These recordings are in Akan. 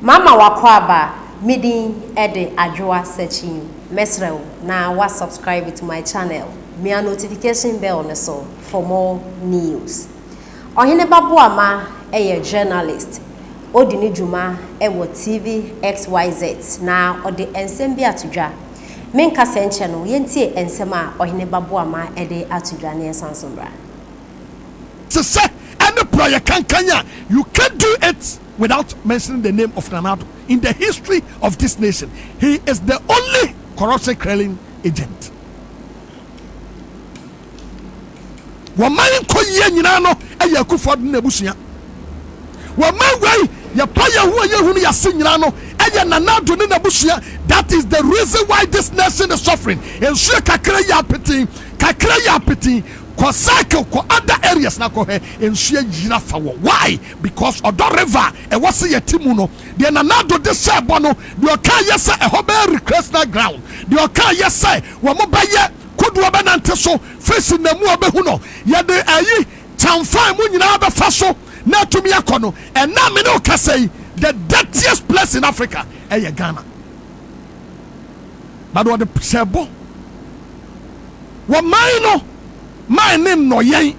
Mama wakwaba midin ede adwoa searching mesrew na wa subscribe to my channel. Me a notification bell on so for more news. Oheneba Boama a journalist. Odi ni dwuma ewo TV XYZ na odi ensem bi atudwa. Menka senche no yentie ensem a Oheneba Boama ede atudwa ne ensansombra. To say any prayer kankanya, you can't do it without mentioning the name of Nanado. In the history of this nation, he is the only corruption quelling agent. Waman ko ye nyina no eye akufo de nabusuya. Waman wai ya paya hu ye hunu ya se nyina no eye Nanado ne nabusuya. That is the reason why this nation is suffering. Ensu kakra ya peti Kosaka ko other areas na ko he ensu yira fa wo. Why? Because Odo River e wose yetimu no de Nanado de sebo no de oka yesa e hobe recreational ground de oka yesa wo mo baye kodu obenante so face na mu obehu no ye de ayi chamfan mu nyina be fa so na tumi akono and na me no ka say the dirtiest place in Africa e Ghana. But what the sebo wo man no my name no yen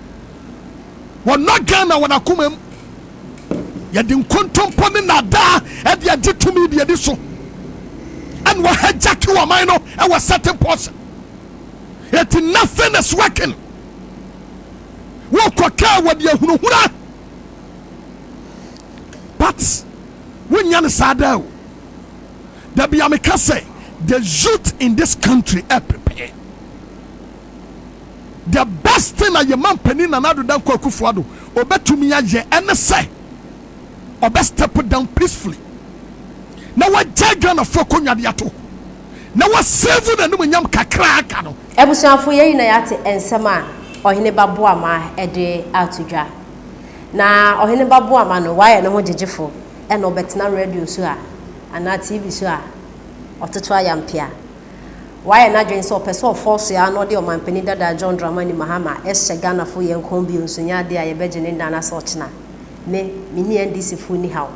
wo no Ghana wo na kumam ye de nkontompo ne nada e de agitumi de de so and wo hajaki wo man no e was certain person yet nothing is working wo kwaka wo de hunuhura but when yan sada da bia me ka say the youth in this country are prepared. The best thing that your man penny Nanado dan Kwakufuado obetumi aye ene say obe step down peacefully. Now what Ghana for konya de ato. Now what save na no nyam kakra aka no. Ebusuafo ye na yate ensem a Oheneba Boama ede atudwa. Na Oheneba Boama no waye ne ho jejefo e no betena radio so a ana TV so a ototo ayampia. Why na dwen so person force ya no de o mampani dada John Dramani Mahama ehye Ghana fo ye nkon bi nsunya de a ye beje ne dana so chena me ni NDC fo ni hawo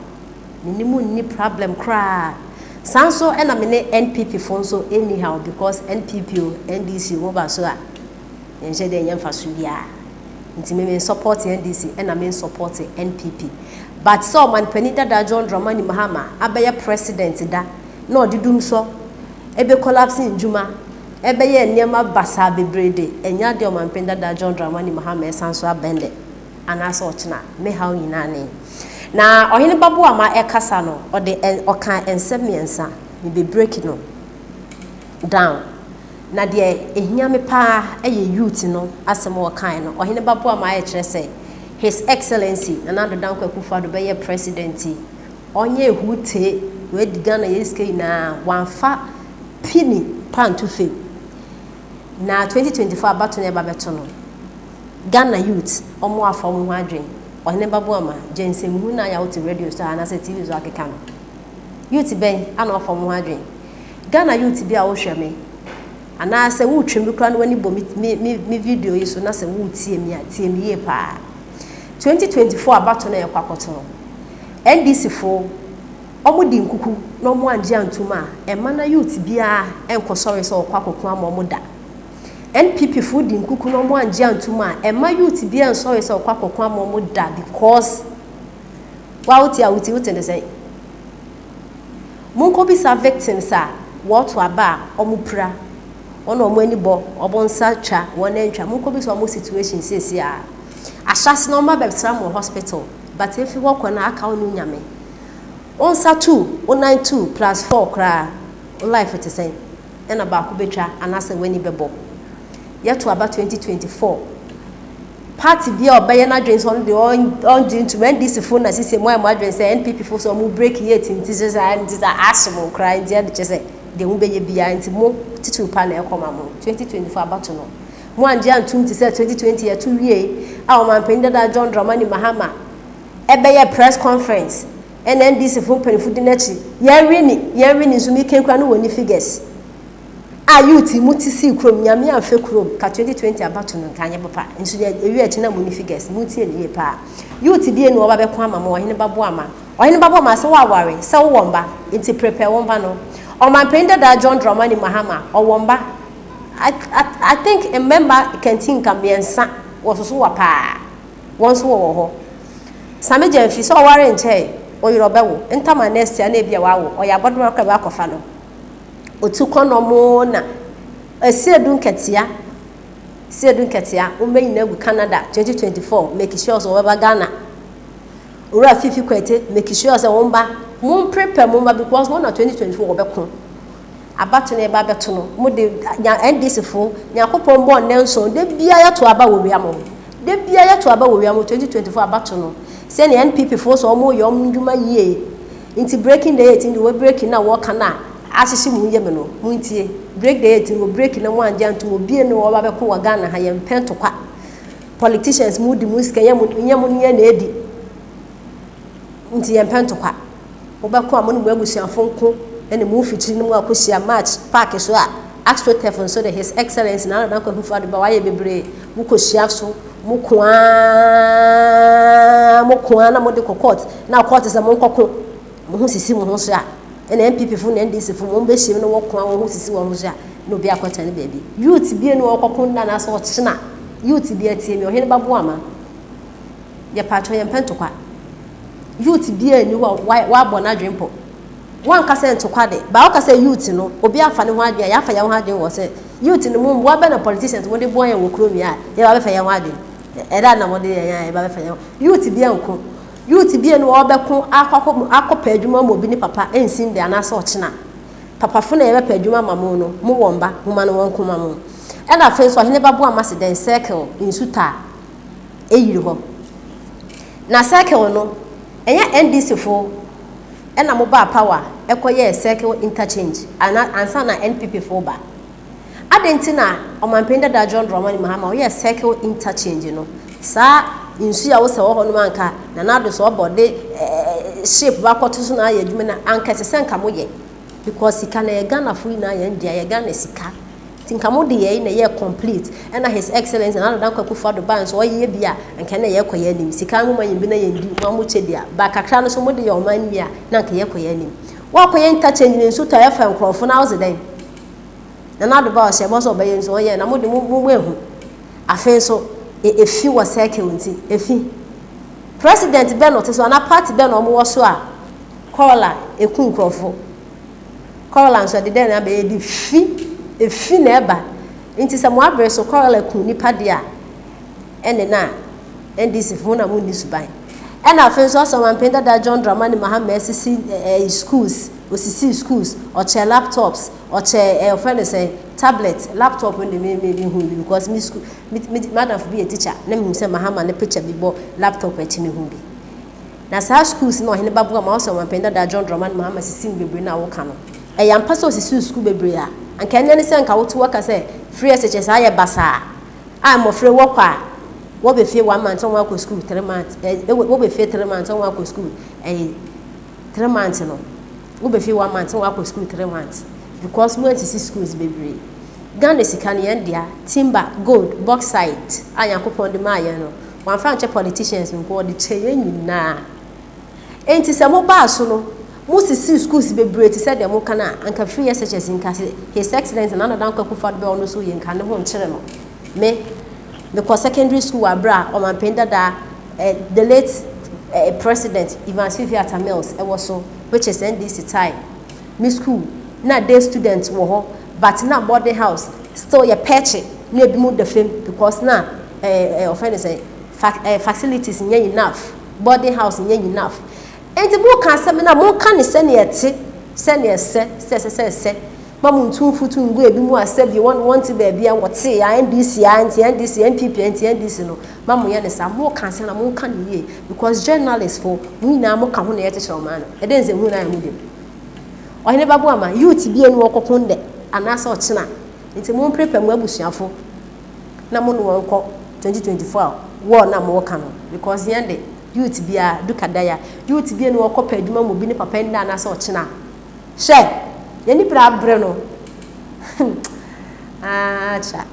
ni mu ni problem kra sanso e na me ne NPP fo so anyhow because NPP o NDC wo ba so a enje de nyemfa so bia nti me support NDC e na me support NPP but so mampani dada John Dramani Mahama abeye president da no didum so ebe collapsing juma ebe ye niema basa bebrede enya de o mampenda da John Dramani Mahama esanso abende anaso ochina me hawo nyina ne na Oheneba Boama ekasa no o de oka ensemiensa me be break no down na de ehia me pa eye youth no asem o kan no Oheneba Boama e kire say his excellency Nanado dan Kwakufuado be ye president onye ehute we Ghana yeske na wanfa pini pan to fail. Na 2024 battle never better no. Ghana youth omo afom ho adwen. Oheneba Boama jensen hu na ya wote radio star na se TV so akeka no. Youth ben ana afom ho adwen. Ghana youth bi a wo hwe me. Ana se wo twem kra no wani bo mi video yi so na se wo tie mi ye pa. 2024 battle na ye kwakoto no. NDC fo omo di nkuku no mo anje antuma e mana youth bia enko sorry so kwakoko ama da NPP fu di nkuku no mo anje antuma e ma youth bia sorry so kwakoko ama da because wa wuti de say mun ko bi sa victims a what aba omo pra ono omo ani bo obonsa twa won antwa mun ko bi so omo situation sesi a ashase no ma bebsra mo hospital but if you work on aka onu nyame on sa 2 on 92 plus 4 kra life it is say na ba ko betwa anase wani bebo yet to about 2024 party bia obeye na dwen so de on into when this phone na sise mo adwen say NPP for so mo break yet into say and this asimo kra ndia de say de mo beye bia nti mo titu pa na ekoma mo 2024 about no mo anje antum ti say 2020 ya to wie a o man pende da John Dramani Mahama ebeye press conference NDC for penfu di nachi ye wini zumi kenkwa no woni figures a youth muti si krom nyame amfe krom ka 2020 abato no kanye papa nso ye ewi achi na woni figures muti ene ye pa youth bi enu oba be kwa ama mo Oheneba Boama Oheneba bo ma se wa ware se wo womba nti prepare womba no omanpenda da John Dramani Mahama o womba I think a member canteen can be ensa was so pa once wo ho same jamfi so ware nche oyrobe wo ntama next ya na bia wa wo oya bodoma ka ba kofa no otu konomo na asiedu nketia umbe ina gu Canada 2024 make sure so we Ghana ura fifi kwete make sure so womba mun prepare mumba because one 2024 obekon abato na eba beto no mo de NDC fo nyakopon bo nenso de bia ya to aba wo wiamo 2024 abato no se ne NPP fo so mo yom nduma yie inti breaking the 18 we breaking na wo kana asisi mu yeme no muntie break the 18 we breaking na wan janto obie no wo ba beko wa Ghana ha ye mpento kwa politicians mu di musika yemu na edi nti ye mpento kwa obeko amonu mu agusiafo nko ene mu fitiri no mu akosia match park so a extra telefon so that his excellence na na ko fu adba waye bebre mu kosia so mu kwa na mo de court na court se mo nkoko mo hu sisi mo ho so a ene MPP fu na NDC fu mo be him no wo kwa wo hu sisi wo ho so a no bi akwata ne baby youth bi enu okoko nda na so china youth bi atie mi Oheneba bo ama ye patro ye mpento kwa youth bi enu wa bona dwempo wan kase ntokwa de ba o kase youth no obi afa ne ho adwe ya afa ya ho adwe wo se youth no mo wa be na politicians wo de bo yan wo kromi a ye ba be fa ya ho adwe era na mo de yan ye ba be fa ya youth bi anko youth bi enu obeko akọpa adwuma mo bi ni papa ensin de anasa ochina papa fo na ye be pa adwuma mamo no mo womba homa no won koma mo e na fe so Oheneba bo amase den circle insuta eyiri ho na circle no enya NDC fo ena mo ba power ekoye circle interchange ansa na NPP fo ba adentina omanpenda da John Dramani Mahama o ye circle interchange no sa insu ya wo se wo ho no manka na na do so obode shape ba kwoto so na ya adwuma na anka se senka mo ye because sika na ye Ghana free na ye ndia ye Ghana sika tinka mo de ye na ye complete ena his excellence na dan kwakufa do ban so o ye bia anka na ye koye anim sika mo manyi bi na ye ndi mo chedia ba kakra no so mo de ye oman bia na anka ye koye anim wa koye interchange ni nsu ta ye fa nkrofo na wo den na do ba o se mo so be ye nso ye na mo de mo ehu afen so efi wa circle nti efi president Beno so na party Beno mo wo so a kola eku nkrofo kola nso de den na be di efi na eba nti se mo abre so kola eku nipa dia ene na NDC fo na mo ni suban ena afen so Omanpenda da John Dramani Mahama SC schools osisi schools or che laptops or che friend say tablet laptop when me hu because me school madam for be a teacher na me say Mahama na picture bi bo laptop e chi me hu bi na sa schools no Oheneba bo ma so Omanpenda da John Dramani Mahama sisi bebre na wo ka no e ya mpa so osisi school bebre a anka nya ne se nka wo to waka say free SHS aye basa a mo free wo kwa wo be fie 1 month on wa ko school 3 months wo be fie 3 months on wa ko school 3 months no wo be fie 1 month on wa ko school 3 months because mo anti schools bebre Ghana sika ne ndia timber gold bauxite anyakopon de maye no wan franche politicians nko de cheye nyina enti se mo ba so no mo sisi schools bebre ti se de mo kana anka free SHS nka his excellence na dan kwakufa be ono so ye nka ne ho nkyere no me because secondary school abra Omanpenda da the late president Ivan Sylvia Tamils e was so which is NDC time me school na day students wo ho but na boarding house still your patch na bi mu the fame because na offend say facilities nya enough boarding house nya enough and mo kan say na mo kan ne se ne ete se ne se mamu ntumfutu ngo ebi mu asabi want to be bia wote ya NDC NDC NPP NDC no mamu ye ne sa mo kan se na mo kan ye because journalists for we na mo ka ho na ye teacher o man e den se hu na ya mu dem Oheneba bo ama youth bi enu okokonde anasa ochina nti mo prepare mu abusuafo na mo no wonko 2024 wo na mo ka no because yende youth bia dukadaya youth bi enu okopa adwuma mo bi ne papa nda anasa ochina she yeni bra bre no acha